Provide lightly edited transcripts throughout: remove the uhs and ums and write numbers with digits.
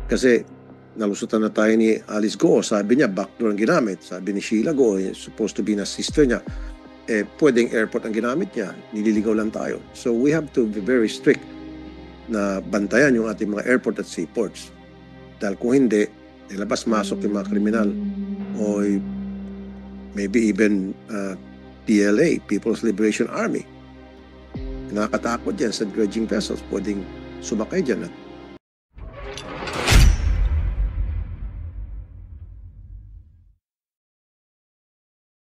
Kasi nalusutan na tayo ni Alice Go. Sabi niya, backdoor ang ginamit. Sabi ni Sheila Go, supposed to be na sister niya. Pwedeng airport ang ginamit niya. Nililigaw lang tayo. So we have to be very strict na bantayan yung ating mga airport at seaports. Dahil kung hindi, nilabas-masok yung mga kriminal o maybe even PLA, People's Liberation Army. Nakakatakot yan sa dredging vessels. Pwedeng sumakay dyan.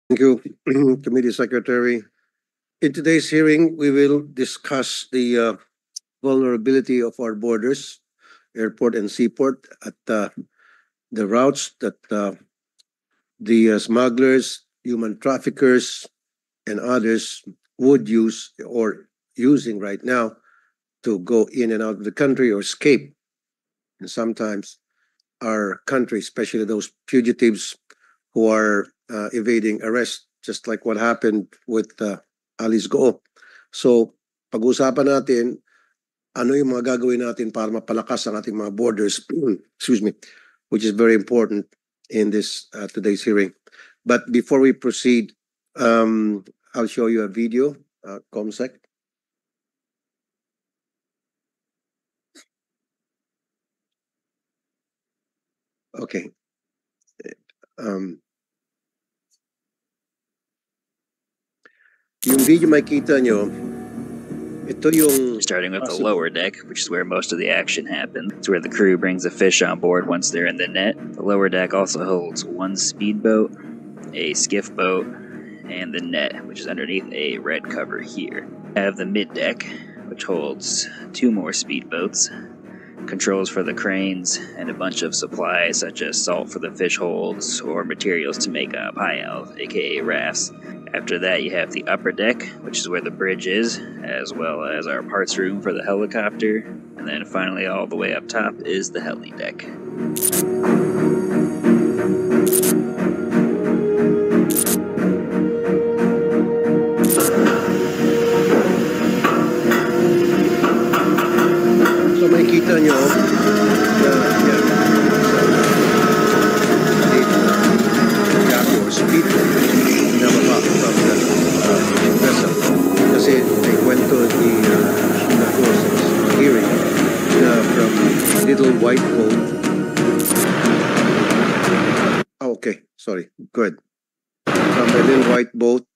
Thank you, Committee Secretary. In today's hearing, we will discuss the vulnerability of our borders, airport and seaport, at the routes that the smugglers, human traffickers, and others would use or using right now to go in and out of the country or escape. And sometimes our country, especially those fugitives who are evading arrest, just like what happened with Alice Go. So, pag-usapan natin, ano yung mga gagawin natin para mapalakas ang ating mga borders, excuse me, which is very important in this today's hearing. But before we proceed, I'll show you a video, Comsec. Okay. Yung video makita nyo, ito yung... Starting with the lower deck, which is where most of the action happens. It's where the crew brings the fish on board once they're in the net. The lower deck also holds one speedboat, a skiff boat, and the net, which is underneath a red cover here. I have the mid deck, which holds two more speedboats, controls for the cranes, and a bunch of supplies such as salt for the fish holds or materials to make pile, aka rafts. After that, you have the upper deck, which is where the bridge is, as well as our parts room for the helicopter. And then finally, all the way up top is the heli deck. So makikita nyo na yan, or speedboat nababa from the vessel. Kasi may kwento ni Sheila Go sa hearing na from Little White Boat. Okay, sorry. Good. From the Little White Boat,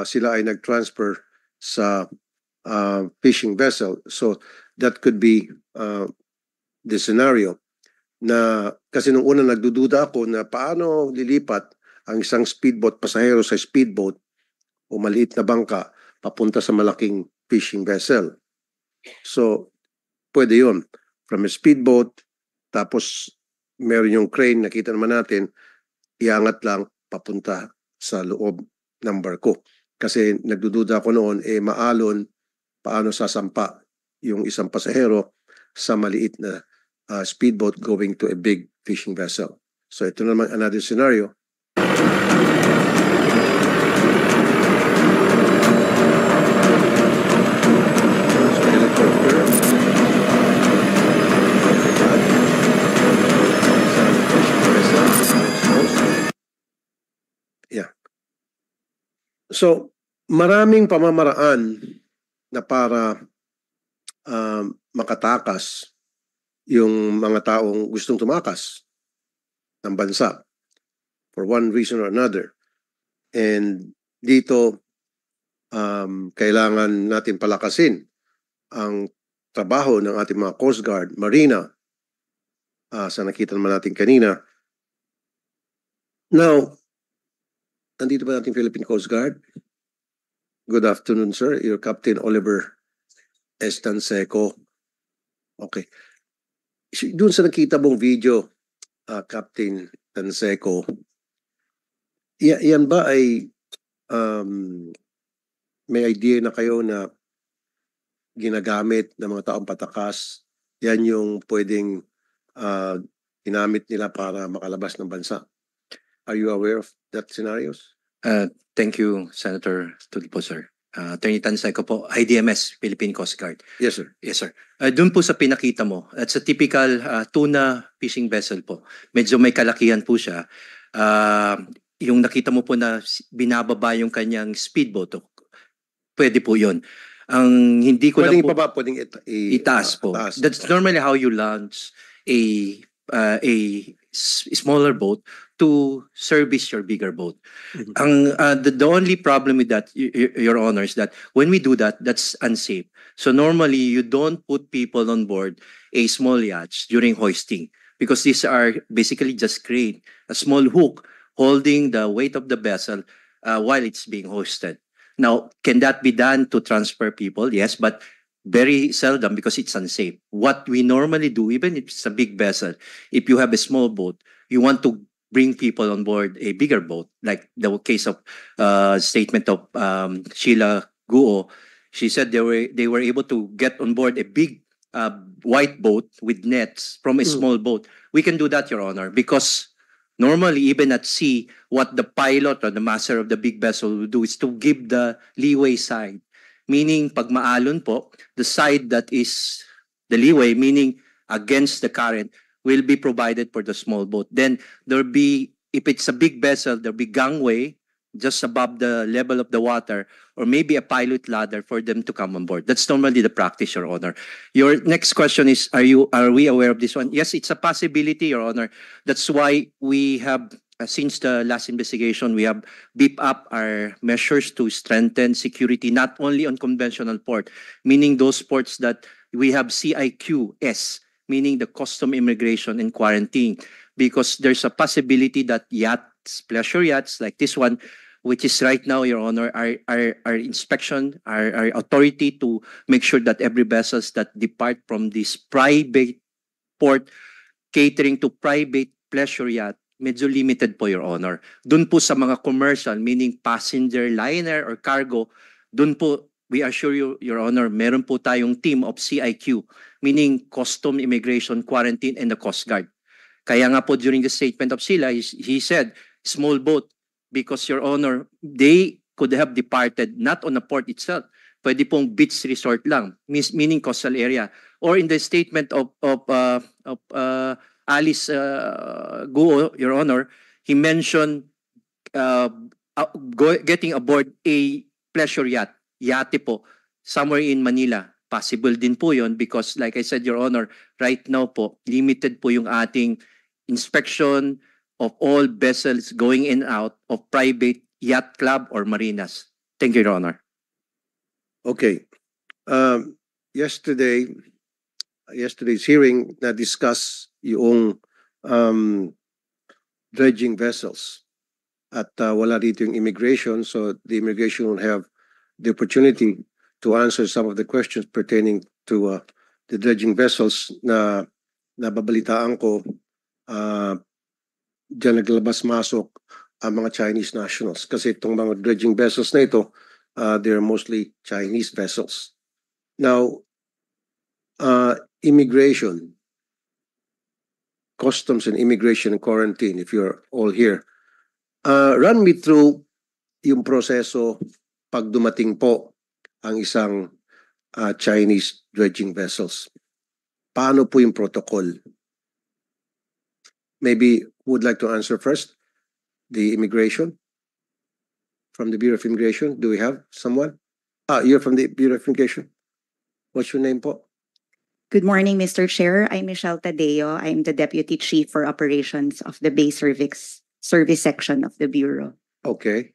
sila ay nag-transfer sa fishing vessel. So that could be the scenario na kasi nung una nagdududa ako na paano lilipat ang isang speedboat pasahero sa speedboat o maliit na bangka papunta sa malaking fishing vessel. So pwede yun. From a speedboat, tapos meron yung crane, nakita naman natin, iangat lang papunta sa loob ng barko. Kasi nagdududa ako noon, maalon paano sasampa yung isang pasahero sa maliit na speedboat going to a big fishing vessel. So ito naman another scenario. Yeah. So maraming pamamaraan na para makatakas yung mga taong gustong tumakas ng bansa for one reason or another. And dito, kailangan natin palakasin ang trabaho ng ating mga Coast Guard, Marina, sa nakita naman natin kanina. Now, nandito ba natin Philippine Coast Guard? Good afternoon, sir. You're Captain Oliver Estanseco. Okay. Doon sa nakita mong video, Captain Tanseco, yan ba ay may idea na kayo na ginagamit ng mga taong patakas? Yan yung pwedeng ginamit nila para makalabas ng bansa. Are you aware of that scenarios? Thank you, Senator Tulfo, sir. Attorney Tanseco po, IDMS, Philippine Coast Guard. Yes, sir. Yes, sir. Doon po sa pinakita mo, that's a typical tuna fishing vessel po. Medyo may kalakihan po siya. Yung nakita mo po na binababa yung kanyang speedboat, pwede po yun. Ang hindi ko lang Pwedeng po ibaba, pwedeng itaas po. itaas. That's normally how you launch a smaller boat to service your bigger boat. The only problem with that, Your Honor, is that when we do that, that's unsafe. So normally, you don't put people on board a small yacht during hoisting because these are basically just crane, a small hook holding the weight of the vessel while it's being hoisted. Now, can that be done to transfer people? Yes, but very seldom because it's unsafe. What we normally do, even if it's a big vessel, if you have a small boat, you want to bring people on board a bigger boat, like the case of statement of Sheila Guo. She said they were able to get on board a big white boat with nets from a small boat. We can do that, Your Honor, because normally, even at sea, what the pilot or the master of the big vessel will do is to give the leeway side. Meaning, pag maalon po, the side that is the leeway, meaning against the current, will be provided for the small boat. Then, there'll be, if it's a big vessel, there'll be gangway just above the level of the water, or maybe a pilot ladder for them to come on board. That's normally the practice, Your Honor. Your next question is, are we aware of this one? Yes, it's a possibility, Your Honor. That's why we have, since the last investigation, we have beefed up our measures to strengthen security, not only on conventional port, meaning those ports that we have CIQS, meaning the custom immigration and quarantine, because there's a possibility that yachts, pleasure yachts like this one, which is right now, Your Honor, our inspection, our authority to make sure that every vessels that depart from this private port catering to private pleasure yacht, medyo limited po, Your Honor. Doon po sa mga commercial, meaning passenger liner or cargo, doon po, we assure you, Your Honor, meron po tayong team of CIQ, meaning Custom Immigration Quarantine and the Coast Guard. Kaya nga po during the statement of Sila, he said, small boat, because Your Honor, they could have departed not on the port itself, pwede pong beach resort lang, meaning coastal area. Or in the statement of Alice Guo, Your Honor, he mentioned getting aboard a pleasure yacht, yate po, somewhere in Manila. Possible din po yun because like I said, Your Honor, right now po, limited po yung ating inspection of all vessels going in and out of private yacht club or marinas. Thank you, Your Honor. Okay. Yesterday's hearing na discuss yung dredging vessels at wala dito yung immigration, so the immigration will have the opportunity to answer some of the questions pertaining to the dredging vessels na nababalitaan ko dyan naglabas-masok ang mga Chinese nationals kasi itong mga dredging vessels na ito they're mostly Chinese vessels. Now, immigration, customs and immigration and quarantine, if you're all here, run me through yung proseso pag dumating po ang isang Chinese dredging vessels. Paano po yung protocol? Maybe who would like to answer first? The immigration? From the Bureau of Immigration? Do we have someone? You're from the Bureau of Immigration. What's your name po? Good morning, Mr. Chair. I'm Michelle Tadeo. I'm the Deputy Chief for Operations of the Bay Service Section of the Bureau. Okay.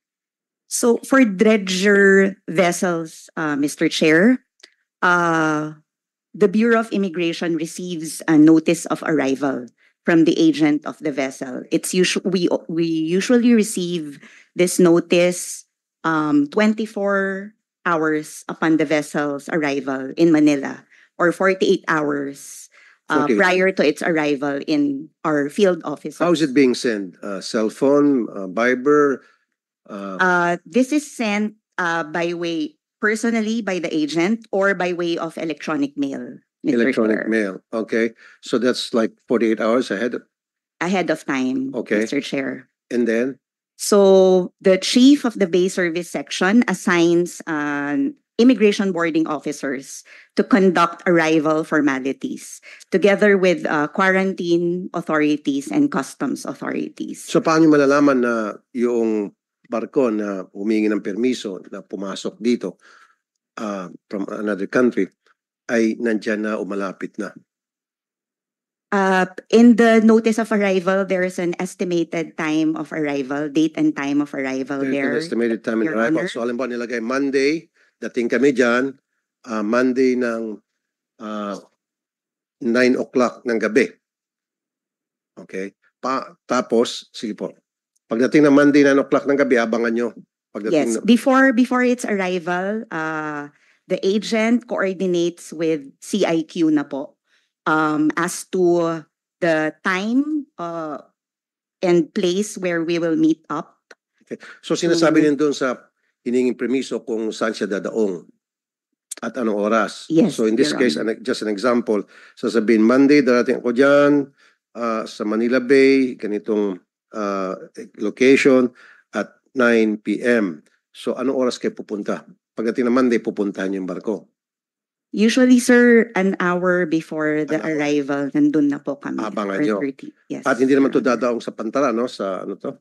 So for dredger vessels, Mr. Chair, the Bureau of Immigration receives a notice of arrival from the agent of the vessel. It's we usually receive this notice 24 hours upon the vessel's arrival in Manila, or 48 hours 48. prior to its arrival in our field office. How is it being sent? Cell phone, Viber? This is sent by way, personally by the agent, or by way of electronic mail. Mr. Electronic Chair. mail. Okay. So that's like 48 hours ahead. Ahead of time, Okay. Mr. Chair. And then? So the chief of the Bay Service Section assigns immigration boarding officers to conduct arrival formalities together with quarantine authorities and customs authorities. So paano nyo malalaman na yung barko na humingi ng permiso na pumasok dito from another country ay nandyan na o malapit na? In the notice of arrival, there is an estimated time of arrival, date and time of arrival There's an there. estimated time in Your arrival. Honor. So alam ba nilagay Monday, dating kami dyan, Monday ng 9 o'clock ng gabi. Okay? Tapos, sige po. Pagdating ng Monday 9 o'clock ng gabi, abangan nyo. Yes, before its arrival, the agent coordinates with CIQ na po as to the time and place where we will meet up. Okay. So sinasabi din doon sa hiningin permiso kung saan siya dadaong at anong oras. Yes, So in this Your case, Honor. just an example, sasabihin Monday, darating ako dyan sa Manila Bay, ganitong location at 9 p.m. So anong oras kayo pupunta? Pagdating ng Monday, pupuntahan niyo yung barko. Usually, sir, an hour before the An hour. arrival, nandun na po kami. Abangan or nyo. 30. Yes. At hindi naman Your to Honor. dadaong sa pantara, no? Sa ano to?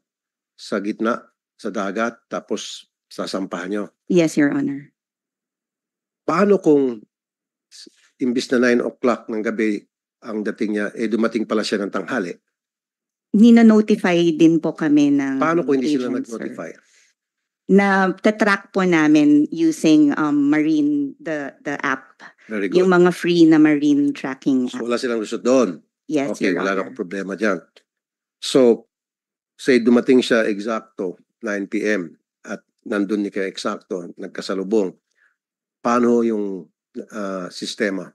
Sa gitna, sa dagat, tapos sasampahan nyo. Yes, Your Honor. Paano kung imbis na 9 o'clock ng gabi ang dating niya, dumating pala siya ng tanghali? Nina-notify din po kami ng Paano kung hindi sila agent, sir. nag-notify? Na tatrack po namin using marine, the app. Very good. Yung mga free na marine tracking So app. wala silang lusot doon. Yes, Okay, Your wala na Honor. akong problema dyan. So, say dumating siya exacto 9 p.m. at nandun ni kayo exacto, nagkasalubong. Paano yung sistema?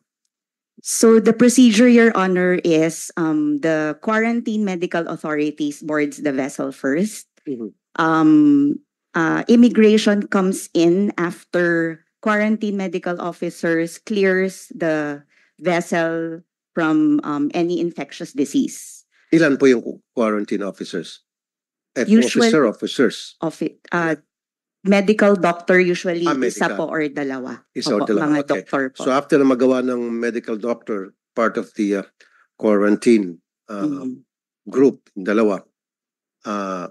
So the procedure, Your Honor, is the quarantine medical authorities boards the vessel first. Mhm. Immigration comes in after quarantine medical officers clears the vessel from any infectious disease. Ilan po yung quarantine officers? Usually- Officers. Medical doctor usually isa Medical. po or dalawa. Isa or Opo, dalawa, mga okay. doktor po. So after na magawa ng medical doctor, part of the quarantine Mhm. group, dalawa,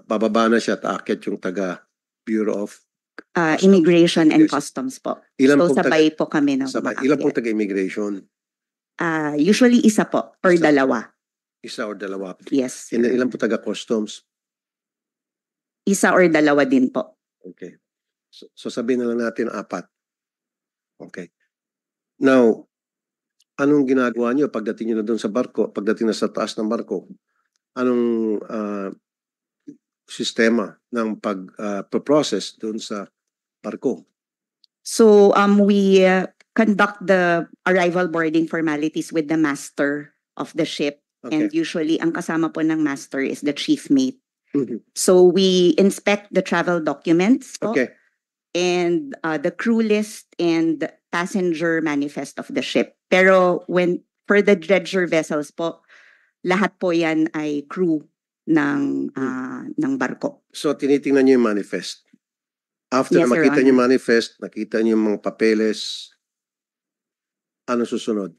bababa na siya at aakyat yung taga Bureau of Customs. Immigration and Immigration. Customs po. Ilan So pong sabay po kami ng sabay. Ilan pong umaakyat. taga-immigration? Usually isa po or Isa. dalawa. Isa or dalawa. Yes. And then Your ilan po Honor. taga-customs? Isa or dalawa din po. Okay. So sabihin na lang natin 4. Okay. Now, anong ginagawa niyo pagdating niyo na doon sa barko, pagdating na sa taas ng barko? Anong sistema ng pag-process doon sa barko? So we conduct the arrival boarding formalities with the master of the ship. Okay. And usually ang kasama po ng master is the chief mate. Mhm. So we inspect the travel documents po, Okay. and the crew list and passenger manifest of the ship. Pero for the dredger vessels po, lahat po yan ay crew ng barko. So tinitingnan niyo yung manifest. After Yes, na Your makita niyo yung Honor. manifest, nakita niyo yung mga papeles, ano susunod?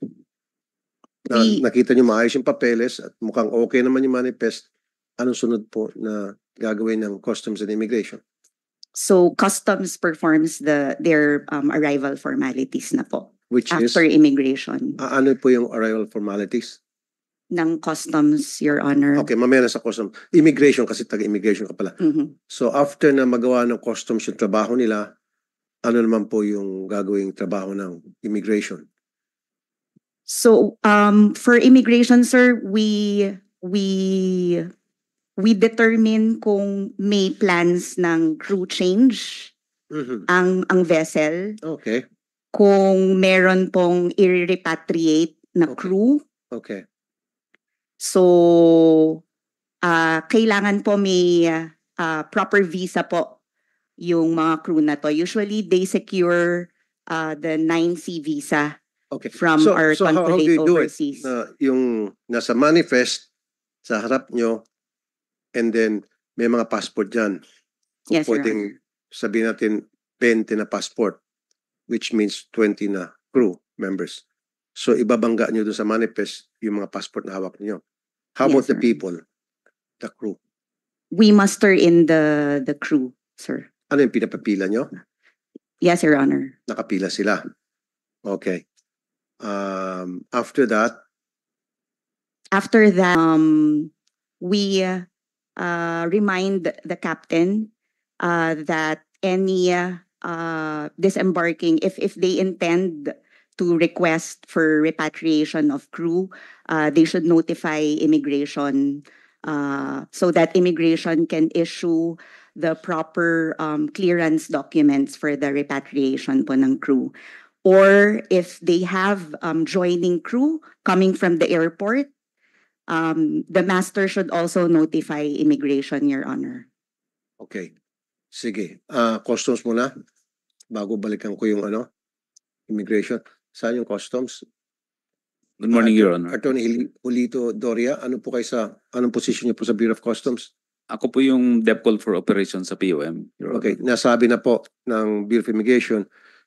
Nakita niyo maayos yung papeles at mukhang okay naman yung manifest, anong sunod po na gagawin ng Customs and Immigration? So customs performs their arrival formalities na po Which is, after immigration ano po yung arrival formalities? ng customs, Your Honor. Okay, mamaya na sa Customs. Immigration kasi taga-immigration ka pala. Mhm. So after na magawa ng Customs yung trabaho nila, ano naman po yung gagawing trabaho ng immigration? So for immigration, sir, we determine kung may plans ng crew change Mhm. ang vessel, Okay, kung meron pong i-repatriate na Okay. crew. okay. So kailangan po may proper visa po yung mga crew na to. Usually they secure the 9C visa Okay. from our how do consulate you do it? overseas. Na yung nasa manifest sa harap nyo and then may mga passport dyan. Kung Yes, Your pwedeng Honor. sabihin natin 20 na passport, which means 20 na crew members. So ibabangga nyo doon sa manifest yung mga passport na hawak niyo. How about Yes, the Your Honor. people, the crew? We muster in the crew, sir. Ano yung pinapapila nyo? Yes, Your Honor. Nakapila sila. Okay. After that, After that, we remind the captain that any disembarking, if they intend to request for repatriation of crew, they should notify immigration so that immigration can issue the proper clearance documents for the repatriation po ng crew. Or if they have joining crew coming from the airport, the master should also notify immigration, Your Honor. okay. Sige. Customs muna. Bago balikan ko yung immigration. Saan yung customs? Good morning, Your Honor. Attorney Julito Doria, anong position niyo po sa Bureau of Customs? Ako po yung DepCol for Operations sa POM, Your Honor. Okay, nasabi na po ng Bureau of Immigration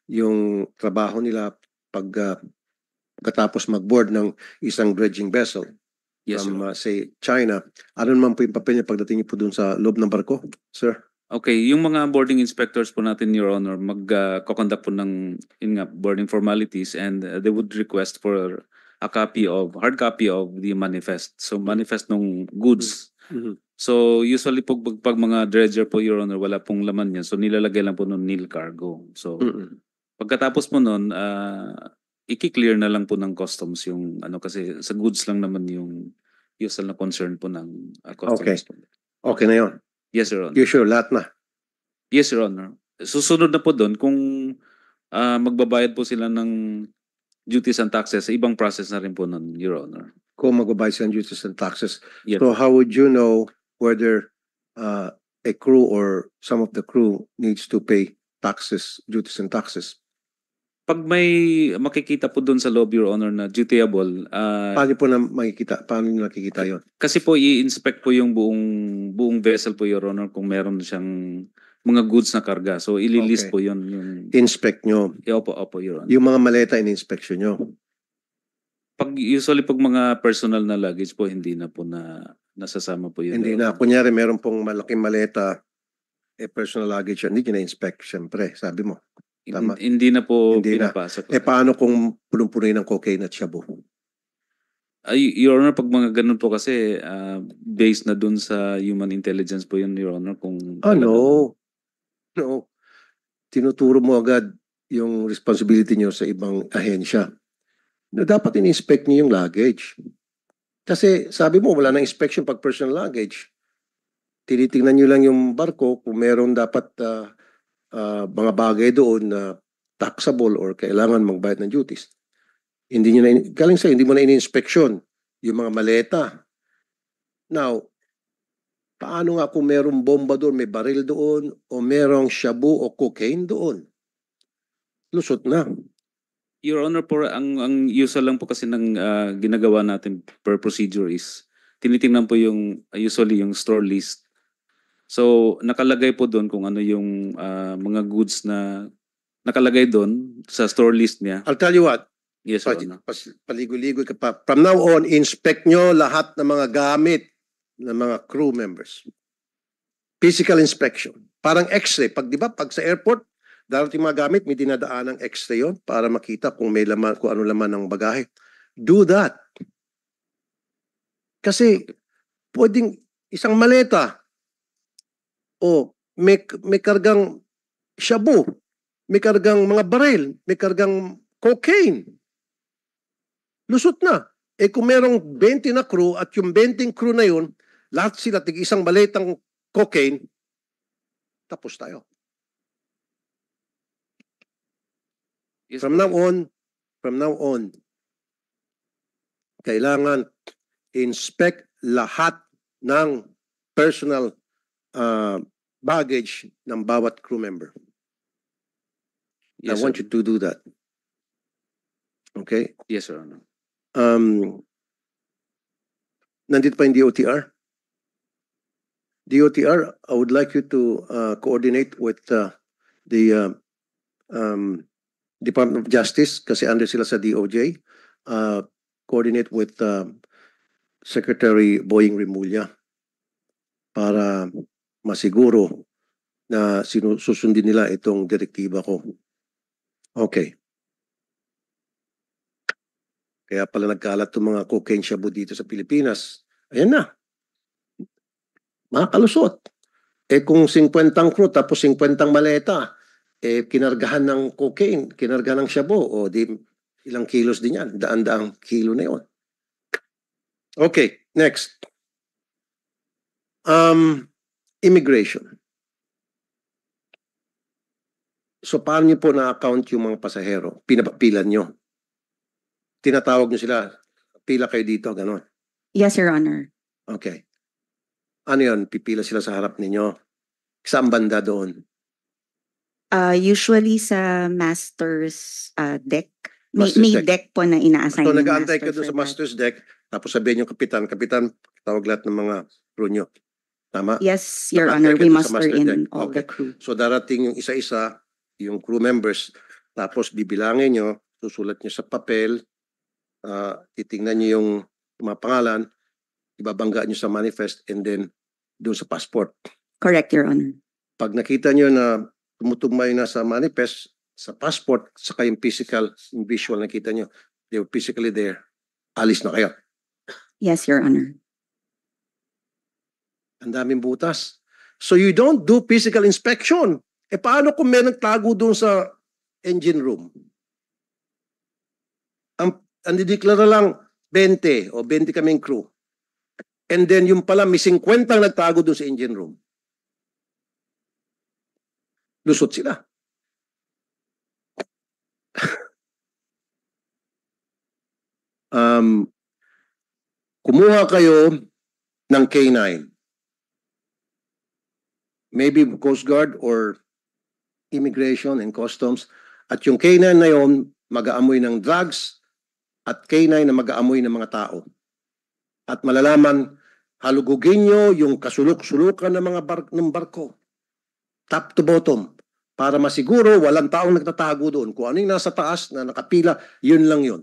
yung trabaho nila pagkatapos mag-board ng isang dredging vessel Yes, Your from, Honor. say, China. Ano naman po yung papel niya pagdating niyo po dun sa loob ng barko, sir? Okay, yung mga boarding inspectors po natin, Your Honor, mag-conduct po ng boarding formalities, and they would request for a hard copy of the manifest. So manifest ng goods. So usually po pag mga dredger po, Your Honor, wala pong laman yan. So nilalagay lang po ng nil cargo. So pagkatapos mo nun, i-clear na lang po ng customs yung kasi sa goods lang naman yung usual na concern po ng customs. Okay na yun. Yes, Your Honor. You sure, lahat na. Yes, Your Honor. Susunod na po doon kung magbabayad po sila ng duties and taxes, ibang process na rin po nun, Your Honor. Kung magbabayad sila ng duties and taxes. Yes. So how would you know whether a crew or some of the crew needs to pay taxes, duties and taxes? Pag may makikita po doon sa loob, Your Honor, na dutiable, Paano po na makikita? Paano nyo nakikita yun? kasi po i-inspect po yung buong vessel po, Your Honor, kung meron siyang mga goods na karga. So ililist Okay. po yun. Inspect nyo. Opo, Your Honor. Yung mga maleta in-inspection nyo. Usually pag mga personal na luggage po, hindi na po nasasama po yun. Hindi Your na. Honor. Kunyari, meron pong malaking maleta, personal luggage, hindi nyo na-inspect, syempre, sabi mo. Tama. Hindi na po Hindi na. pinapasok. Paano kung punong-punoy ng cocaine at shabu? Your Honor, pag mga ganun po kasi, based na dun sa human intelligence po yun, Your Honor, kung... No. No. Tinuturo mo agad yung responsibility nyo sa ibang ahensya. No, dapat in-inspect nyo yung luggage. Kasi sabi mo, wala nang inspection pag personal luggage. Tinitingnan nyo lang yung barko kung meron dapat mga bagay doon na taxable or kailangan magbayad ng duties. Hindi nyo na, galing sa'yo, hindi mo na in-inspection yung mga maleta. Now, paano nga kung merong bomba doon, may baril doon, o merong shabu o cocaine doon? Lusot na. Your Honor, po, ang usual lang po kasi ng ginagawa natin per procedure is tinitingnan po yung usually yung store list. So nakalagay po doon kung ano yung mga goods na nakalagay doon sa store list niya. I'll tell you what, Yes, Your Honor. paligoy-ligoy ka pa. From now on, inspect nyo lahat ng mga gamit ng mga crew members. Physical inspection. Parang x-ray. Di ba, pag sa airport, darating mga gamit, may dinadaan ng x-ray yon para makita kung may laman, kung ano laman ng bagahe. Do that. Kasi, pwedeng isang maleta, may kargang shabu, may kargang mga baril, may kargang cocaine. Lusot na. Kung merong 20 na crew at yung 20 crew na yun, lahat sila tig isang maletang cocaine, tapos tayo. Yes, From po. now on, kailangan inspect lahat ng personal baggage ng bawat crew member. I Yes, want sir. you to do that. Okay? Yes, Your Honor. Nandito pa yung DOTR? DOTR, I would like you to coordinate with the Department of Justice kasi under sila sa DOJ. Coordinate with Secretary Boying Rimulya para masiguro na susundin nila itong direktiba ko. Okay. Kaya pala nagkalat itong mga cocaine shabu dito sa Pilipinas. Ayan na. Makakalusot. Kung 50 crew tapos 50 maleta, kinargahan ng cocaine, kinargahan ng shabu, o di ilang kilos din yan. Daan-daang kilo na yun. Okay, next. Immigration. So paano niyo po na-account yung mga pasahero? Pinapapilan niyo? Tinatawag niyo sila, pila kayo dito, gano'n? Yes, Your Honor. Okay. Ano yun? Pipila sila sa harap ninyo? Saan banda doon? Usually sa master's deck. May Master's deck po na ina-assign So ng nag-aantay master ka doon for sa that. master's deck, tapos sabihin yung kapitan, tawag lahat ng mga crew nyo. Tama? Yes, Your Nakantay Honor, ka we doon sa muster master deck. in all the Okay. crew. So darating yung isa-isa, yung crew members, tapos bibilangin nyo, susulat nyo sa papel, titingnan nyo yung mga pangalan, ibabangga nyo sa manifest, and then doon sa passport. Correct, Your Honor. Pag nakita nyo na tumutugmay na sa manifest, sa passport, saka yung physical, yung visual nakita nyo, they were physically there, alis na kayo. Yes, Your Honor. Ang daming butas. So you don't do physical inspection. Paano kung may nagtago doon sa engine room? Ang dideklara lang 20 o 20 kaming crew. And then yung pala may 50 ang nagtago doon sa engine room. Lusot sila. Kumuha kayo ng K9. Maybe Coast Guard or Immigration and Customs. At yung K9 na yon, mag-aamoy ng drugs at K9 na mag-aamoy ng mga tao. At malalaman, halugugin nyo yung kasulok-sulukan ng mga barko. Top to bottom. Para masiguro walang taong nagtatago doon. Kung ano yung nasa taas na nakapila, yun lang yun.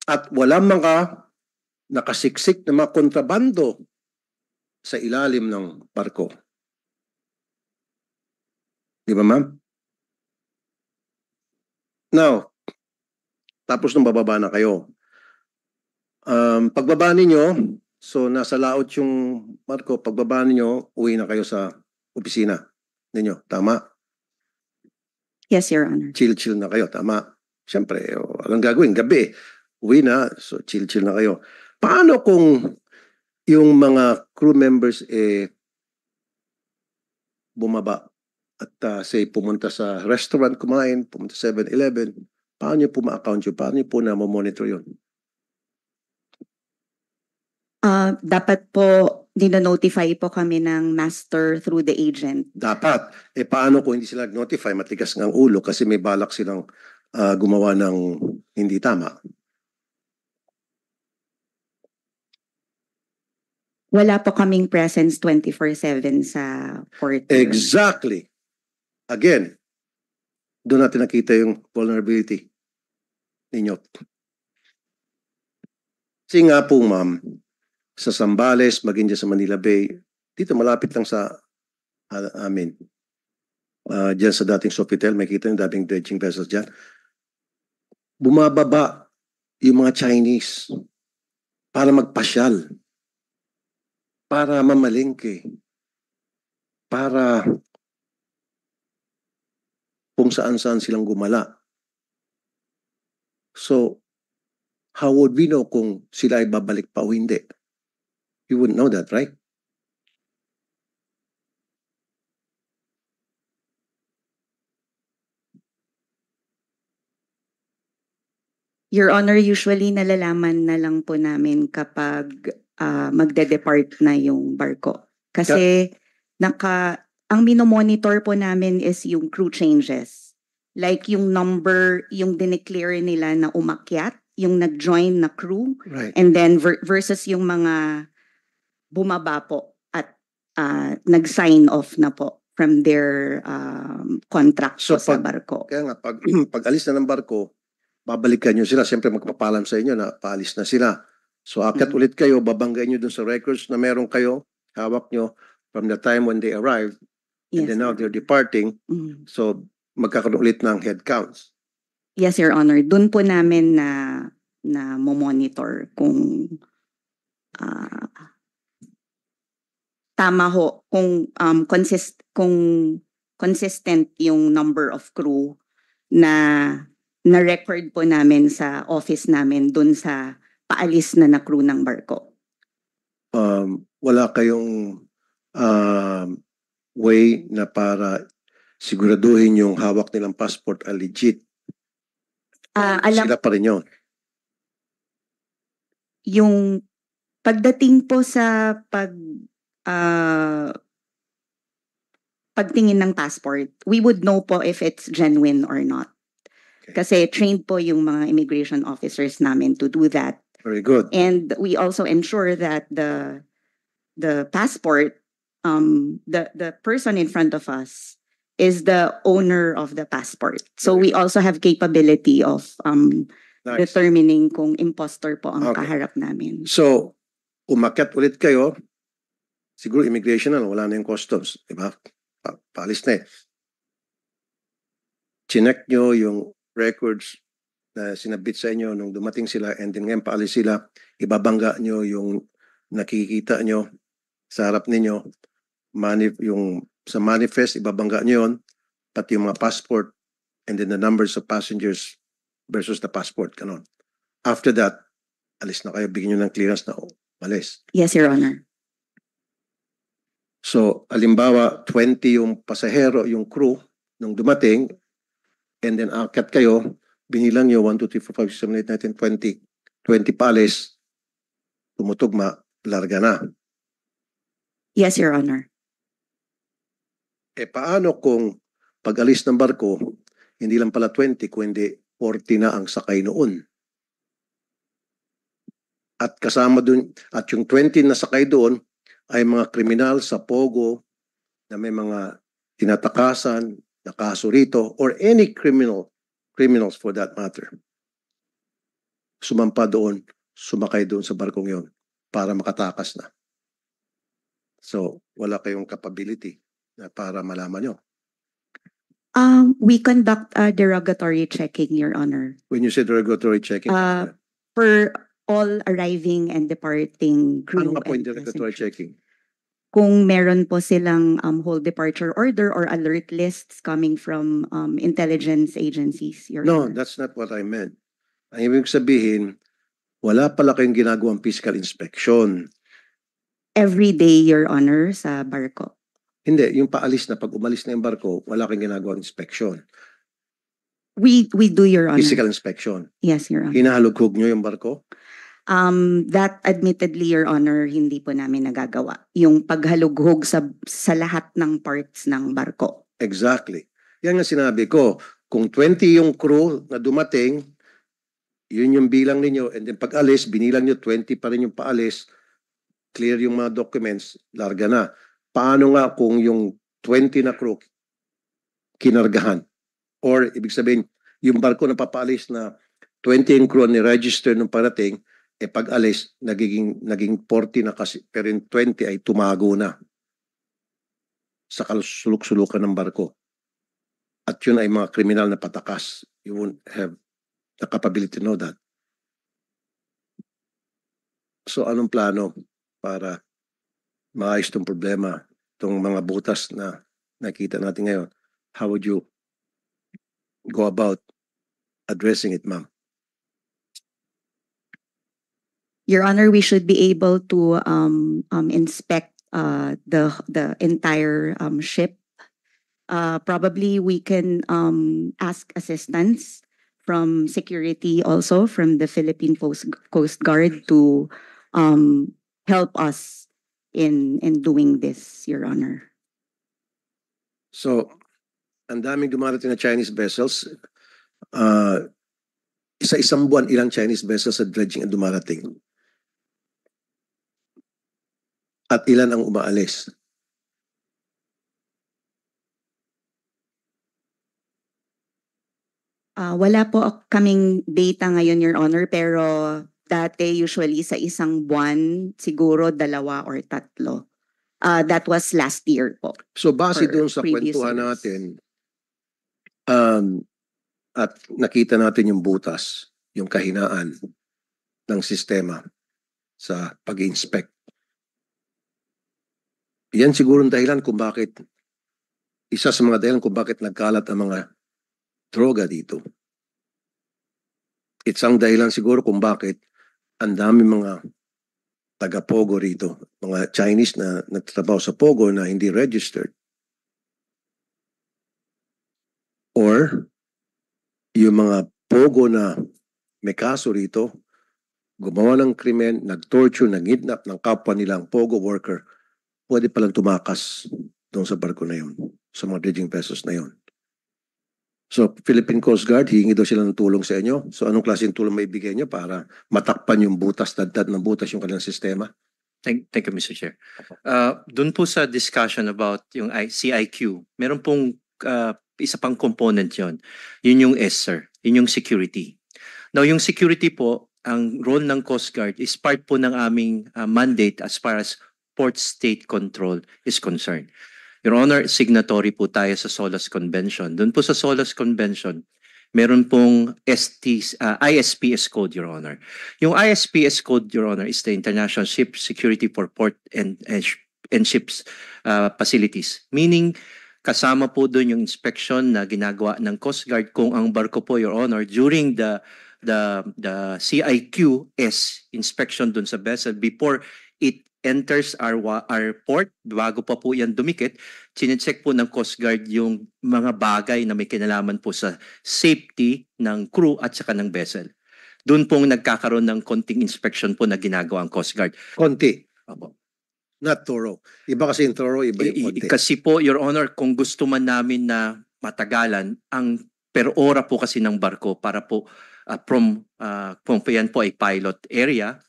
At walang mga nakasiksik na mga kontrabando sa ilalim ng barko. Di ba, ma'am? Now, tapos nung bababa na kayo. Pagbaba ninyo, so nasa laot yung barko, pagbaba ninyo, uwi na kayo sa opisina ninyo. Tama? Yes, Your Honor. Chill-chill na kayo. Tama? Siyempre, walang gagawin. Gabi, uwi na. So, chill-chill na kayo. Paano kung yung mga crew members bumaba at say pumunta sa restaurant kumain, pumunta sa 7-Eleven, paano nyo po ma-account yun? Paano nyo po na-monitor yun? Dapat po dino-notify po kami ng master through the agent. Dapat. Paano kung hindi sila notify, matigas ng ulo kasi may balak silang gumawa ng hindi tama? Wala po kaming presence 24/7 sa port. Exactly. Again, doon natin nakita yung vulnerability ninyo. Kasi nga po, ma'am, sa Zambales, maging dyan sa Manila Bay, dito malapit lang sa amin. Dyan sa dating Sofitel, may kita yung dating dredging vessels dyan. Bumababa yung mga Chinese para magpasyal, para mamalengke, para kung saan-saan silang gumala. So, how would we know kung sila ay babalik pa o hindi? You wouldn't know that, right? Your Honor, usually nalalaman na lang po namin kapag magde-depart na yung barko. Kasi ang minomonitor po namin is yung crew changes. Like yung number, yung dineclare nila na umakyat, yung nag-join na crew, Right. and then versus yung mga bumaba po at nag-sign off na po from their contract So, po sa barko. Kaya nga, pag alis na ng barko, babalikan nyo sila. Siyempre, magpapalam sa inyo na paalis na sila. So, akyat Mhm. ulit kayo, babanggay nyo dun sa records na meron kayo, hawak nyo from the time when they arrived, and Yes, then now Your they're Honor. departing. Mhm. So, magkakaroon ulit ng head counts. Yes, Your Honor. Doon po namin na monitor kung ah, tama ho, kung consistent yung number of crew na na-record po namin sa office namin doon sa paalis na crew ng barko. Wala kayong way na para siguraduhin yung hawak nilang passport ay legit. Alam Sila pa rin yun. yung pagdating po sa pagtingin ng passport, we would know po if it's genuine or not. Okay. Kasi trained po yung mga immigration officers namin to do that. Very good. And we also ensure that the passport, the person in front of us is the owner of the passport. So we also have capability of Nice. determining kung impostor po ang Okay. kaharap namin. So, umakyat ulit kayo, siguro immigration na, wala na yung customs, di ba? Paalis na eh. Chinek nyo yung records na sinabit sa inyo nung dumating sila and then ngayon paalis sila, ibabangga nyo yung nakikita nyo sa harap ninyo, yung sa manifest, ibabangga nyo yun, pati yung mga passport and then the numbers of passengers versus the passport, kanon. After that, alis na kayo, bigyan nyo ng clearance na alis. Yes, Your Honor. So, alimbawa, 20 yung pasahero, yung crew, nung dumating, and then akyat kayo, binilang nyo 1, 2, 3, 4, 5, 6, 7, 8, 9, 10, 20. 20 paalis, tumutugma, larga na. Yes, Your Honor. Paano kung pag-alis ng barko, hindi lang pala 20, kundi 40 na ang sakay noon? At kasama dun, at yung 20 na sakay doon, ay mga kriminal sa Pogo na may mga tinatakasan na kaso rito or any criminals for that matter. Sumampa doon, sumakay doon sa barkong yon para makatakas na. So, wala kayong capability na para malaman nyo. We conduct a derogatory checking, Your Honor. When you say derogatory checking, For all arriving and departing crew. ano nga po yung and derogatory passengers. checking? Kung meron po silang whole departure order or alert lists coming from intelligence agencies, Your No, Honor. that's not what I meant. Ang ibig sabihin, wala pala kayong ginagawang physical inspection. Every day, Your Honor, sa barko. Hindi, yung paalis na, pag umalis na yung barko, wala kayong ginagawang inspection. We do, Your Honor. Physical inspection. Yes, Your Honor. Hinahalughog nyo yung barko? That admittedly, Your Honor, hindi po namin nagagawa. Yung paghalughog sa lahat ng parts ng barko. Exactly. Yan nga sinabi ko. Kung 20 yung crew na dumating, yun yung bilang ninyo, and then pag alis, binilang nyo 20 pa rin yung paalis, clear yung mga documents, larga na. Paano nga kung yung 20 na crew kinargahan? Or ibig sabihin, yung barko na papaalis na 20 yung crew ni register nung parating, pag alis, naging 40 na kasi, pero yung 20 ay tumago na sa kasuluk-sulukan ng barko. At yun ay mga kriminal na patakas. You won't have the capability to know that. So anong plano para maayos itong problema, itong mga butas na nakita natin ngayon? How would you go about addressing it, ma'am? Your Honor, we should be able to inspect the entire ship. Probably we can ask assistance from security, also from the Philippine Coast Guard, to help us in doing this, Your Honor. So, ang daming dumarating na Chinese vessels. Isa-isang buwan, ilang Chinese vessels sa dredging ang dumarating? At ilan ang umaalis? Wala po kaming data ngayon, Your Honor, pero dati usually sa isang buwan, siguro 2 or 3. That was last year po. So base For doon sa previous kwentuhan years. natin, at nakita natin yung butas, yung kahinaan ng sistema sa pag-inspect. Yan siguro ang dahilan kung bakit, isa sa mga dahilan kung bakit nagkalat ang mga droga dito. Isang dahilan siguro kung bakit ang dami mga taga-Pogo rito, mga Chinese na nagtatrabaho sa Pogo na hindi registered. Or yung mga Pogo na may kaso rito, gumawa ng krimen, nag-torture, nag-kidnap ng kapwa nilang Pogo worker, pwede palang tumakas doon sa barko na yun, sa mga dredging vessels na yun. So, Philippine Coast Guard, hihingi daw sila ng tulong sa inyo. So, anong klaseng tulong may ibigay nyo para matakpan yung butas, dadad ng butas yung kanilang sistema? Thank you, Mr. Chair. Doon po sa discussion about yung CIQ, meron pong isa pang component yon. Yun yung sir. Yun yung security. Now, yung security po, ang role ng Coast Guard is part po ng aming mandate as far as port state control is concerned. Your Honor, signatory po tayo sa SOLAS Convention. Doon po sa SOLAS Convention, meron pong ISPS Code, Your Honor. Yung ISPS Code, Your Honor, is the International Ship Security for Port and Ships Facilities. Meaning, kasama po doon yung inspection na ginagawa ng Coast Guard kung ang barko po, Your Honor, during the CIQS inspection doon sa vessel before it enters our port, bago pa po yan dumikit, chinecheck po ng Coast Guard yung mga bagay na may kinalaman po sa safety ng crew at saka ng vessel. Doon pong nagkakaroon ng konting inspection po na ginagawa ang Coast Guard. Konti, Opo. not thorough. Iba kasi yung thorough, iba yung konti. Kasi po, Your Honor, kung gusto man namin na matagalan, ang per ora po kasi ng barko para po from yan po ay pilot area,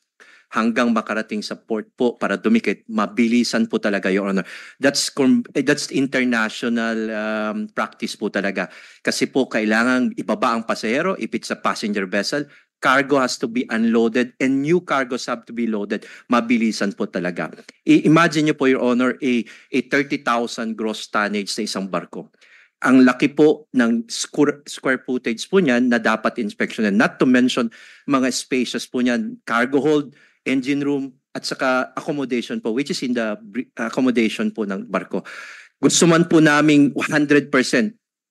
hanggang makarating sa port po para dumikit, mabilisan po talaga, Your Honor. That's international practice po talaga. Kasi po kailangan ibaba ang pasahero if it's a passenger vessel, cargo has to be unloaded and new cargos have to be loaded. Mabilisan po talaga. Imagine nyo po, Your Honor, a 30,000 gross tonnage sa isang barko. Ang laki po ng square footage po niyan na dapat inspeksyonan. Not to mention mga spaces po niyan, cargo hold, engine room, at saka accommodation po, which is in the accommodation po ng barko. Gusto man po naming 100%,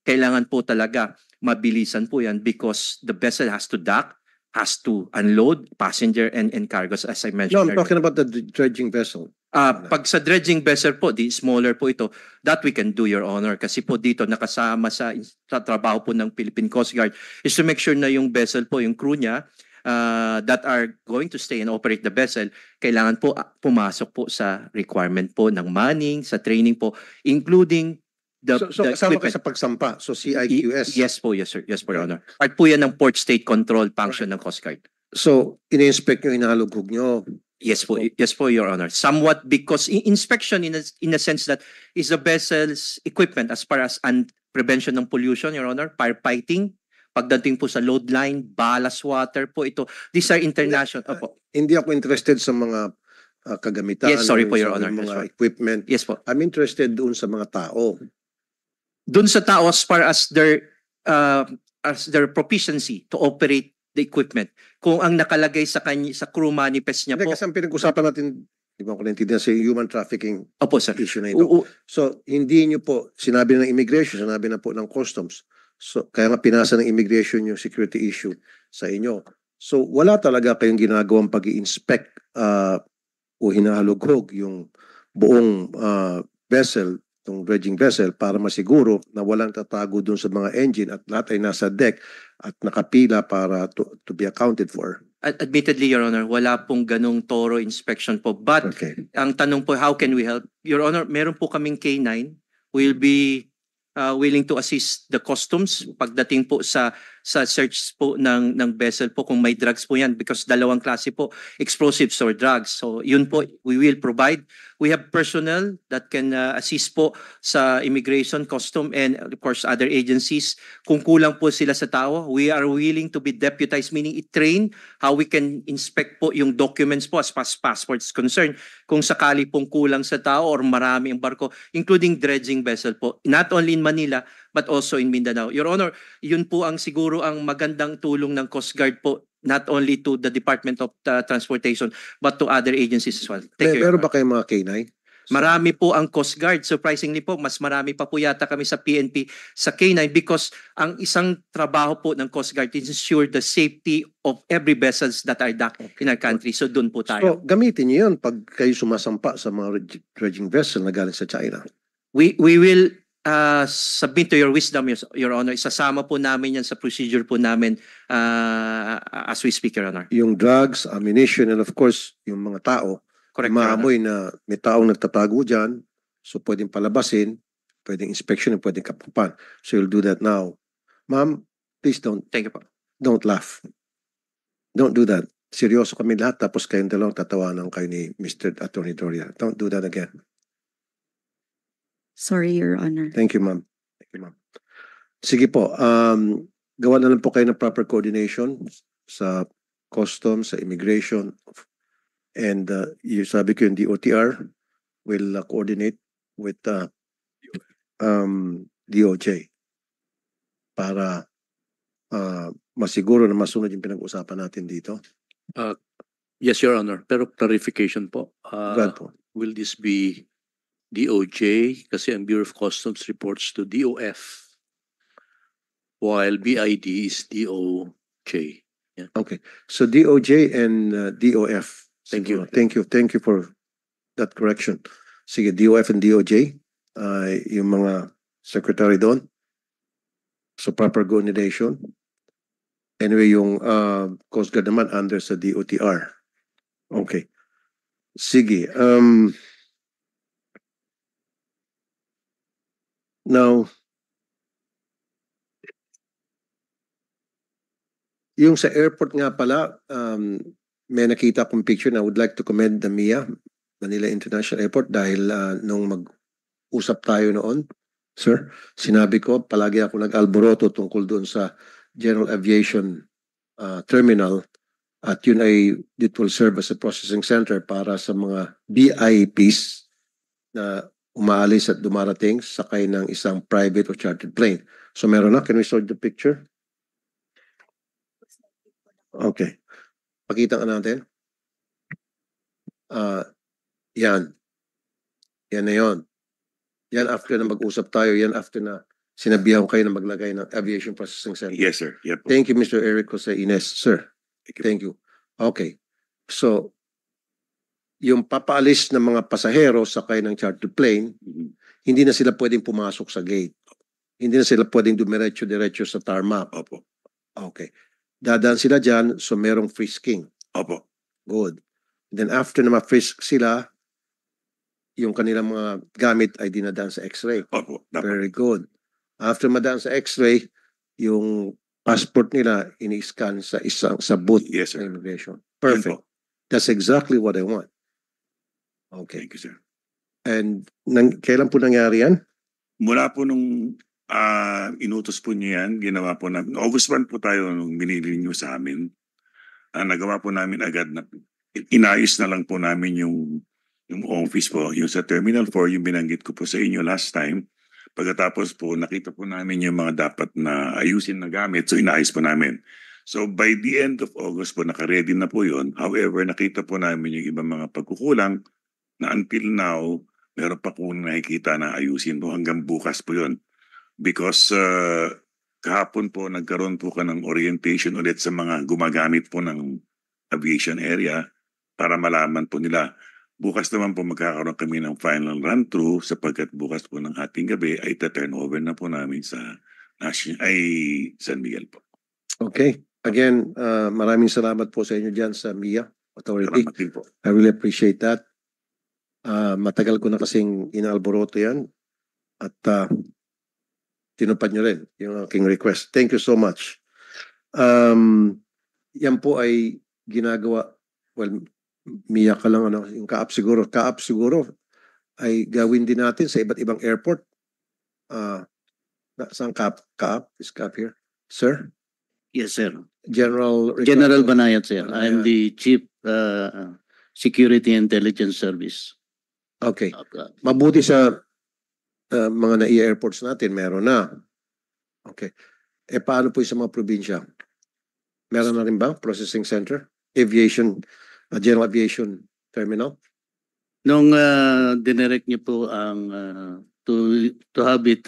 kailangan po talaga mabilisan po yan because the vessel has to dock, has to unload passenger and cargos as I mentioned No, I'm earlier. talking about the dredging vessel. Pag sa dredging vessel po, di smaller po ito, that we can do, Your Honor. Kasi po dito nakasama sa trabaho po ng Philippine Coast Guard is to make sure na yung vessel po, yung crew niya, that are going to stay and operate the vessel, kailangan po pumasok po sa requirement po ng manning, sa training po, including the So kasama ka equipment. sa pagsampa. So CIQS. Yes po, yes sir. Yes po, Your Honor. Part po yan ng port state control function ng Coast Guard. So ini-inspect nyo, inahalughog nyo. Yes po, Your Honor. Somewhat because inspection in a sense that is the vessel's equipment as far as prevention ng pollution, Your Honor, firefighting, pagdating po sa load line, ballast water po ito. These are international. Opo. Hindi ako interested sa mga kagamitan. Yes, sorry po, sa Your Honor. mga Yes, sorry. equipment. Yes po. I'm interested doon sa mga tao. Doon sa tao as far as their proficiency to operate the equipment. Kung ang nakalagay sa kanya sa crew manifest niya Hindi, po. kasi ang pinag-usapan natin, di ba ko naintindihan sa human trafficking Opo, sir. issue na ito. So, hindi nyo po, sinabi ng immigration, sinabi na po ng customs. So, kaya nga pinasa ng immigration yung security issue sa inyo. So, wala talaga kayong ginagawang pag-i-inspect o hinahalughog yung buong vessel, itong dredging vessel, para masiguro na walang tatago dun sa mga engine at lahat ay nasa deck at nakapila para to be accounted for. Admittedly, Your Honor, wala pong ganong thorough inspection po. But Okay. ang tanong po, how can we help? Your Honor, meron po kaming K9. We'll be willing to assist the customs pagdating po sa sa search po ng vessel po kung may drugs po yan because dalawang klase po, explosives or drugs. So yun po, we will provide. We have personnel that can assist po sa immigration, custom, and of course other agencies. Kung kulang po sila sa tao, we are willing to be deputized, meaning i-train how we can inspect po yung documents po as far as passport is concerned. Kung sakali pong kulang sa tao or marami ang barko, including dredging vessel po, not only in Manila, but also in Mindanao. Your Honor, yun po ang siguro ang magandang tulong ng Coast Guard po, not only to the Department of Transportation, but to other agencies as well. Thank you, Your Meron Honor. ba kayong mga K9? Marami po ang Coast Guard. Surprisingly po, mas marami pa po yata kami sa PNP sa K9 because ang isang trabaho po ng Coast Guard is ensure the safety of every vessels that are docked in our country. So doon po tayo. So, gamitin niyo yun pag kayo sumasampa sa mga dredging vessel na galing sa China. We will submit to your wisdom, Your Honor. Isasama po namin yan sa procedure po namin as we speak, Your Honor. Yung drugs, ammunition, and of course, yung mga tao, Correct, Your Honor. maamoy na may taong nagtatago dyan, so pwedeng palabasin, pwedeng inspection, and pwedeng kapupan. So you'll do that now. Ma'am, please Thank you po. don't laugh. Don't do that. Seryoso kami lahat, tapos kayong dalawang tatawanan kayo ni Mr. Attorney Doria. Don't do that again. Sorry, Your Honor. Thank you, ma'am. Thank you, ma'am. Sige po, gawa na lang po kayo ng proper coordination sa customs, sa immigration, and yung sabi ko yung DOTR will coordinate with DOJ para masiguro na masunod yung pinag-usapan natin dito. Yes, Your Honor. Pero clarification po. Glad po. Will this be DOJ? Kasi ang Bureau of Customs reports to DOF while BID is DOJ. Okay. So DOJ and DOF. Thank you. Siguro. Thank you for that correction. Sige, DOF and DOJ, yung mga secretary doon. So proper coordination. Anyway, yung Coast Guard naman under sa DOTR. Okay. Sige. Now, yung sa airport nga pala, may nakita akong picture na I would like to commend the MIA, Manila International Airport, dahil nung mag-usap tayo noon, sir, sinabi ko, palagi ako nag-alboroto tungkol doon sa General Aviation Terminal at yun ay, it will serve as a processing center para sa mga VIPs na umaalis at dumarating sakay ng isang private or chartered plane. So meron na, can we show the picture? Okay. Pakita ka natin. Yan. Yan na yun. Yan after na mag-usap tayo. Yan after na sinabihan ko kayo na maglagay ng Aviation Processing Center. Yes, sir. Yep. Thank you, Mr. Eric Jose Ines. Sir, thank you. Okay. So, yung papaalis ng mga pasahero sakay ng chartered plane, hindi na sila pwedeng pumasok sa gate. Hindi na sila pwedeng dumiretso-diretso sa tarmac. Opo. Okay. Dadaan sila dyan, so merong frisking. Opo. Good. Then after na ma-frisk sila, yung kanilang mga gamit ay dinadaan sa x-ray. Opo. Dapat. Very good. After madaan sa x-ray, yung passport nila ini-scan sa booth Yes, sir. ng immigration. Yun Perfect. po. That's exactly what I want. Okay. Thank you, sir. And kailan po nangyari yan? Mula po nung inutos po niyo yan, ginawa po namin. August 1 po tayo nung binili niyo sa amin. Nagawa po namin agad na inayos na lang po namin yung office po. Yung sa Terminal 4, yung binanggit ko po sa inyo last time. Pagkatapos po, nakita po namin yung mga dapat na ayusin na gamit. So, inayos po namin. So, by the end of August po, naka-ready na po yun. However, nakita po namin yung ibang mga pagkukulang na until now, meron pa po nakikita na ayusin po. Hanggang bukas po yun. Because kahapon po nagkaroon po ka ng orientation ulit sa mga gumagamit po ng aviation area para malaman po nila. Bukas naman po magkakaroon kami ng final run-through sapagkat bukas po ng ating gabi ay ta-turn over na po namin sa San Miguel po. Okay. Again, maraming salamat po sa inyo dyan sa MIA Authority. Salamat din po. I really appreciate that. Matagal ko na kasing inaalboroto yan at tinupad nyo rin yung aking request. Thank you so much. Yan po ay ginagawa, well, Mia ka lang, ano, yung Kaap siguro. Kaap siguro ay gawin din natin sa iba't ibang airport. Saan Kaap? Kaap? Is Kaap here? Sir? Yes, sir. General Ricardo General Banayat, sir. I'm Banayat. the Chief Security Intelligence Service. Okay. Mabuti sa mga NAIA airports natin, meron na. Okay. Paano po yung sa mga probinsya? Meron na rin ba processing center? Aviation, general aviation terminal? Nung dinirect niyo po ang to have it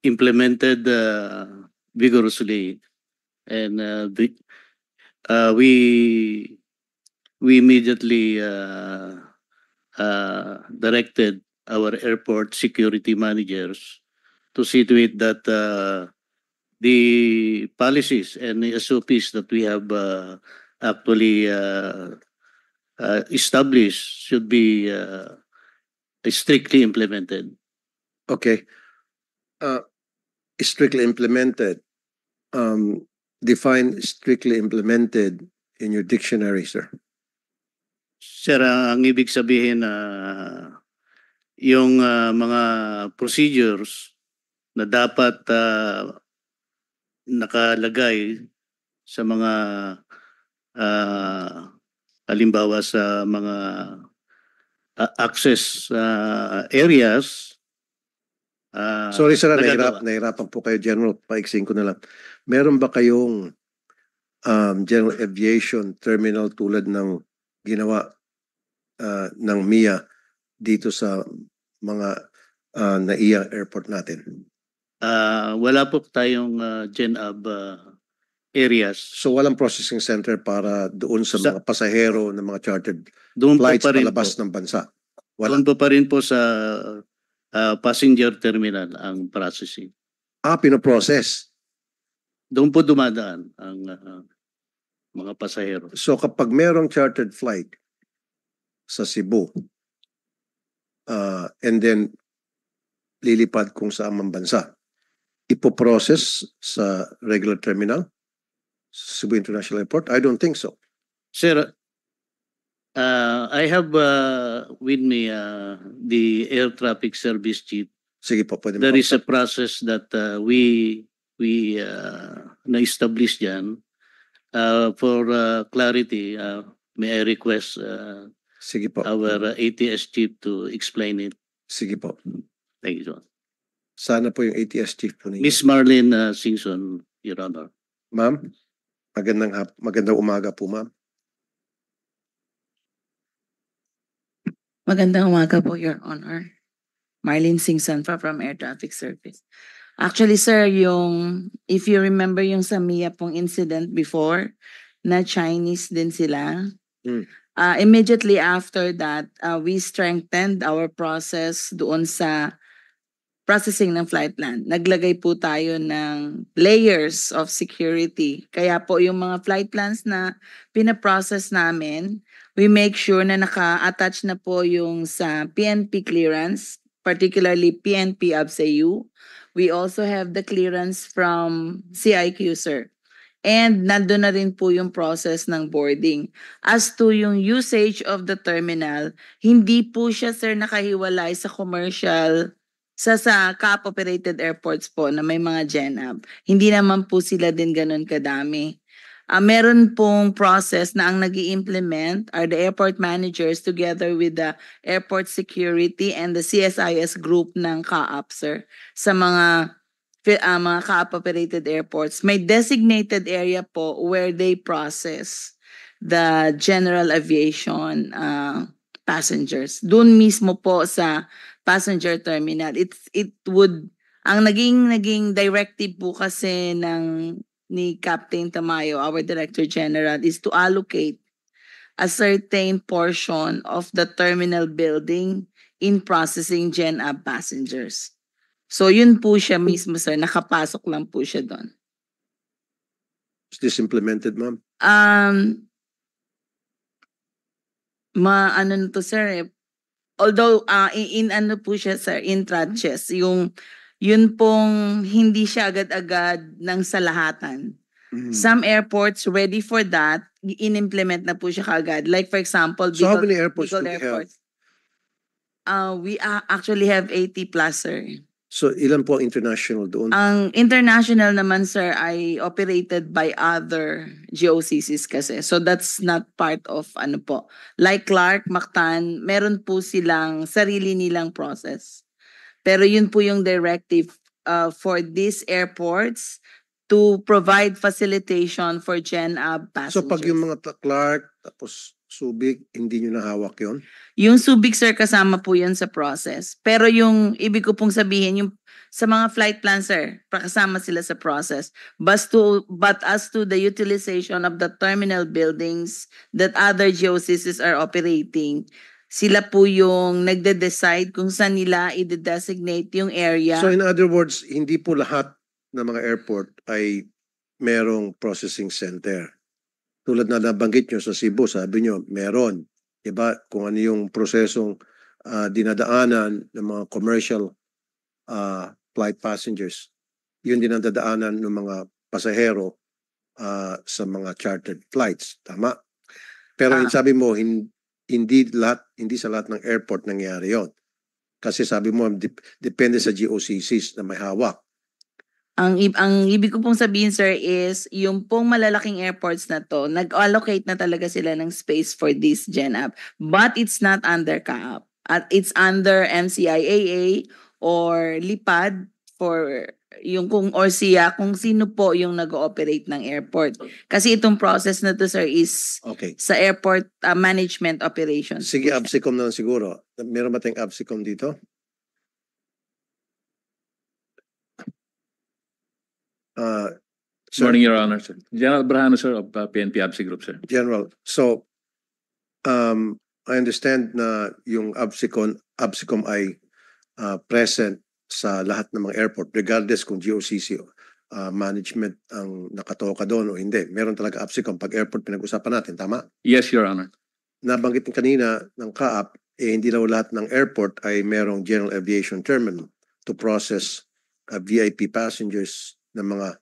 implemented vigorously, and we immediately directed our airport security managers to see to it that the policies and the SOPs that we have actually established should be strictly implemented. Okay. Strictly implemented. Define strictly implemented in your dictionary, sir. Sir, ang ibig sabihin yung mga procedures na dapat nakalagay sa mga halimbawa sa mga access areas. Sorry, sir, nagagawa. nahirapan po kayo, General. Paiksing ko na lang. Meron ba kayong general aviation terminal tulad ng ginawa ng MIA dito sa mga NAIA airport natin? Wala po tayong GenAb areas. So walang processing center para doon sa mga pasahero ng mga chartered Doon po flights pa rin palabas po. ng bansa? Wala. Doon po pa rin po sa passenger terminal ang processing. Pinoprocess. Doon po dumadaan ang mga pasahero. So kapag merong chartered flight sa Cebu, and then lilipad kung saan man bansa, ipoprocess sa regular terminal, Cebu International Airport? I don't think so. Sir, I have with me the air traffic service chief. Sige po, pwede There mo. is a process that we na-establish dyan. For clarity, may I request Sige po. our ATS chief to explain it. Sige po. Thank you, sir. Sana po yung ATS chief po ninyo. Miss Marlene Singson, Your Honor. Ma'am, magandang umaga po, ma'am. Magandang umaga po, Your Honor. Marlene Singson from Air Traffic Service. Actually, sir, if you remember yung sa MIA pong incident before, na Chinese din sila. Immediately after that, we strengthened our process doon sa processing ng flight plan. Naglagay po tayo ng layers of security. Kaya po yung mga flight plans na pinaprocess namin, we make sure na naka-attach na po yung sa PNP clearance, particularly PNP ABSEU. We also have the clearance from CIQ, sir. And nandun na rin po yung process ng boarding. As to yung usage of the terminal, hindi po siya, sir, nakahiwalay sa commercial, sa CAAP-operated airports po na may mga GenAb. Hindi naman po sila din ganun kadami. Meron pong process na ang nag-i-implement are the airport managers together with the airport security and the CSIS group ng CAAP, sir, sa mga CAAP-operated airports. May designated area po where they process the general aviation passengers. Doon mismo po sa passenger terminal. Ang naging directive po kasi ni Captain Tamayo, our Director General, is to allocate a certain portion of the terminal building in processing GenAb passengers. So yun po siya mismo, sir. Nakapasok lang po siya doon. Is this implemented, ma'am? Ano to, sir, although in ano po siya, sir, in tranches, yun pong hindi siya agad-agad ng salahatan. Mhm. Some airports ready for that, in-implement na po siya kagad. Like for example, So how Bicol, many airports Bicol do we have? Airport. We actually have 80 plus, sir. So ilan po ang international doon? Ang international naman, sir, ay operated by other GOCCs kasi. So that's not part of ano po. Like Clark, Mactan, meron po silang sarili nilang process. Pero yun po yung directive for these airports to provide facilitation for GenAb So passengers. pag yung mga Clark, tapos Subic, hindi nyo nahawak yon? Yung Subic, sir, kasama po yun sa process. Pero yung ibig ko pong sabihin, yung sa mga flight plan, sir, kasama sila sa process. But as to the utilization of the terminal buildings that other GOCCs are operating, sila po yung nagde-decide kung saan nila i-designate yung area. So in other words, hindi po lahat ng mga airport ay merong processing center. Tulad na nabanggit nyo sa Cebu, sabi nyo, meron. Diba? Kung ano yung prosesong dinadaanan ng mga commercial flight passengers, yun din ang dadaanan ng mga pasahero sa mga chartered flights. Tama? Pero sabi mo, hindi sa lahat ng airport nangyari yon. Kasi sabi mo, depende sa GOCCs na may hawak. Ang ibig ko pong sabihin, sir, is yung pong malalaking airports na to, nag-allocate na talaga sila ng space for this GenAb. But it's not under CAAP. It's under MCIAA or LIPAD for yung or siya, kung sino po yung nag-ooperate ng airport. Kasi itong process na to, sir, is Okay. sa airport management operations. Sige, ABSICOM na lang siguro. Meron ba tayong ABSICOM dito? Sir, Morning, Your Honor, sir. General Brahano, sir, of PNP ABSI Group, sir. General, so I understand na yung ABSICOM ay present sa lahat ng mga airport regardless kung GOCC management ang nakatoka doon o hindi. Meron talaga ABSICOM pag airport pinag-usapan natin, tama? Yes, Your Honor. Nabanggit ng kanina ng CAAP, hindi daw lahat ng airport ay merong General Aviation Terminal to process VIP passengers ng mga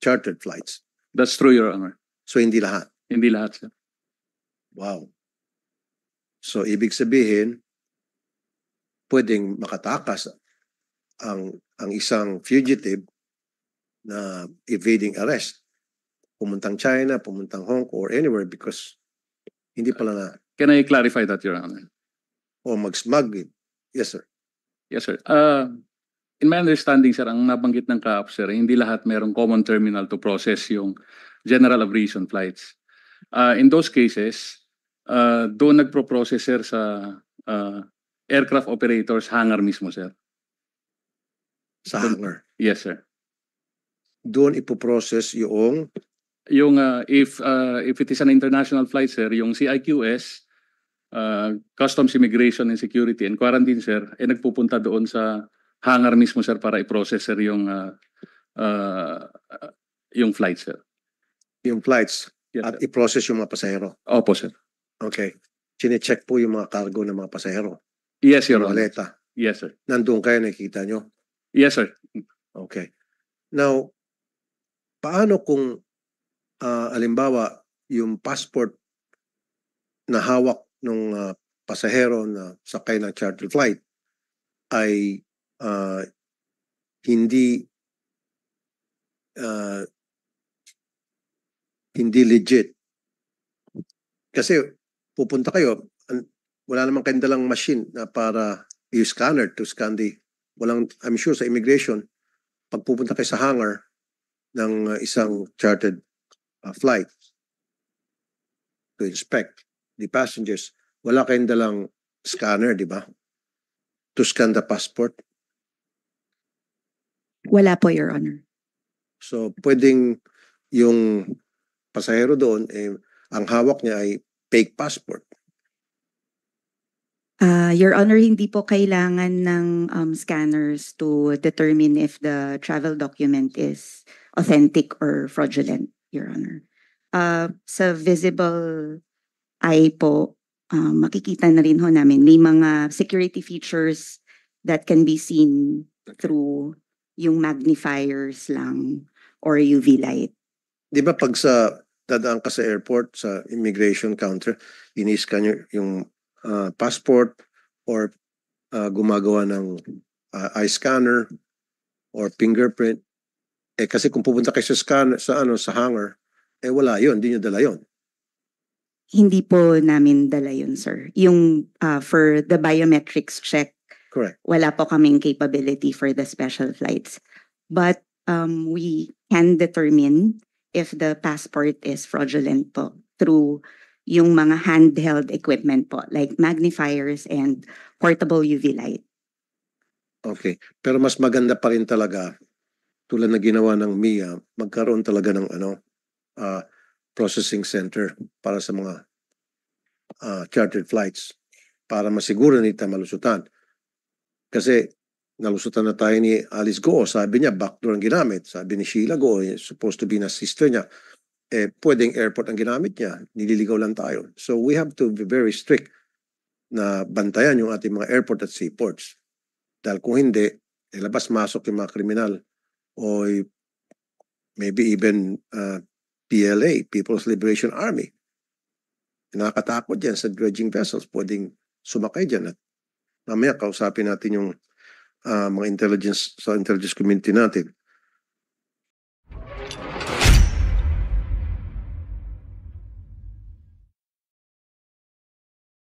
chartered flights. That's true, Your Honor. So hindi lahat. Hindi lahat, sir. Wow. So ibig sabihin, pwedeng makatakas ang isang fugitive na evading arrest. Pumuntang China, pumuntang Hong Kong or anywhere because hindi pala na Can I clarify that, Your Honor? o mag-smuggle. Yes, sir. Yes, sir. In my understanding, sir, ang nabanggit ng CAAP, sir, hindi lahat merong common terminal to process yung general aviation flights. In those cases, doon nagpro-process, sir, sa aircraft operators hangar mismo, sir. Sa hangar. Yes, sir. Doon ipoprocess yung Yung if it is an international flight, sir, yung CIQS, Customs, Immigration and Security and Quarantine, sir, nagpupunta doon sa hangar mismo, sir, para i-process, sir, yung flight, sir. yung flights Yes, at sir. i-process yung mga pasahero. Opo, sir. Okay. Chine-check po yung mga cargo ng mga pasahero. Yes, Your Yung Honor. maleta. Yes, sir. Nandun kayo, nakikita nyo. Yes, sir. Okay. Now, paano kung alimbawa yung passport na hawak ng pasahero na sakay ng charter flight ay hindi legit. Kasi pupunta kayo, wala namang kayong dalang machine na para i-scanner to scan I'm sure sa immigration, pag pupunta kayo sa hangar ng isang chartered flight to inspect the passengers, wala kayong dalang scanner, di ba? To scan the passport. Wala po, Your Honor. So, pwedeng yung pasahero doon, ang hawak niya ay fake passport. Your Honor, hindi po kailangan ng scanners to determine if the travel document is authentic or fraudulent, Your Honor. Sa visible eye po, makikita na rin ho namin, may mga security features that can be seen through yung magnifiers lang or UV light. Di ba pag dadaan ka sa airport, sa immigration counter, ini-scan yung passport or gumagawa ng eye scanner or fingerprint. Kasi kung pupunta kayo sa hangar, wala yun, hindi nyo dala yun. Hindi po namin dala yun, sir. Yung for the biometrics check, Correct. wala po kaming capability for the special flights. But we can determine if the passport is fraudulent po through yung mga handheld equipment po, like magnifiers and portable UV light. Okay. Pero mas maganda pa rin talaga, tulad na ginawa ng MIA, magkaroon talaga ng processing center para sa mga chartered flights para masiguro nila malusutan. Kasi nalusutan na tayo ni Alice Goo, sabi niya backdoor ang ginamit. Sabi ni Sheila Goo, supposed to be na sister niya, pwedeng airport ang ginamit niya, nililigaw lang tayo. So we have to be very strict na bantayan yung ating mga airport at seaports. Dahil kung hindi, labas-masok yung mga kriminal o maybe even PLA, People's Liberation Army. Nakakatakot yan sa dredging vessels, pwedeng sumakay dyan at mamaya kausapin natin yung mga intelligence community natin.